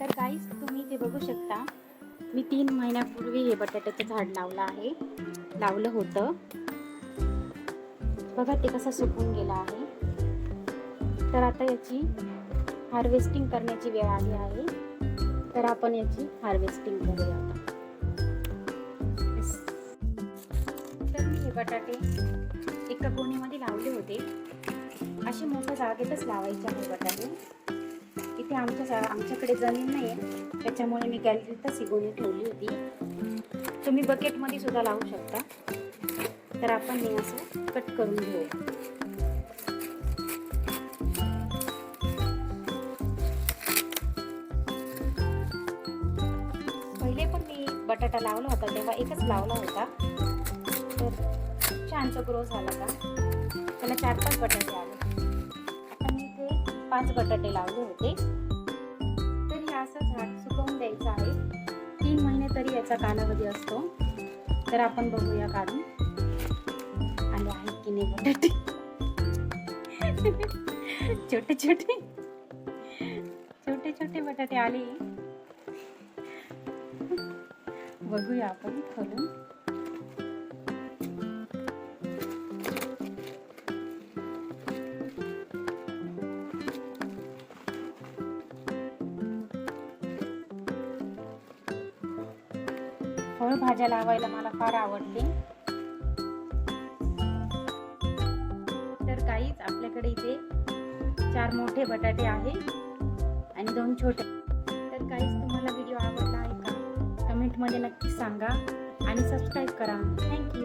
तर गाईस तुम्ही इथे बघू शकता, मी 3 महिन्यापूर्वी हे बटाट्याचं झाड लावलं होतं. बघा ते कसं सुकून गेलं आहे. तर आता याची हार्वेस्टिंग करण्याची वेळ आली आहे. तर आपण याची हार्वेस्टिंग करूया. तर मी हे बटाटे एका गोणीमध्ये लावले होते. अशी मोठ्या जागेतच लावायचे आहे बटाटे. इथे आमच्याकडे जमीन नाही आहे, त्याच्यामुळे मी गॅलरीतच ही गोणी ठेवली होती. तुम्ही बकेटमध्ये सुद्धा लावू शकता. तर आपण हे असं कट करून घेऊया. पहिले पण मी बटाटा लावला होता तेव्हा एकच लावला होता. तर छानसा ग्रो झाला का त्याला 4-5 बटाटे आले. आता मी इथे 5 बटाटे लावले होते. तर हे असं झाड सुकवून द्यायचं आहे. 3 महिने तरी याचा कालावधी असतो. तर आपण बघूया काढून आले आहेत की नाही बटाटे. छोटे छोटे बटाटे आले. बघूया आपण खोलून. फळभाज्या लावायला मला फार आवडते. तर काहीच आपल्याकडे इथे 4 मोठे बटाटे आहे आणि 2 छोटे. तर काहीच तुम्हाला व्हिडिओ आवडला आहे का? कमेंटमध्ये नक्की सांगा आणि सबस्क्राईब करा. थँक्यू.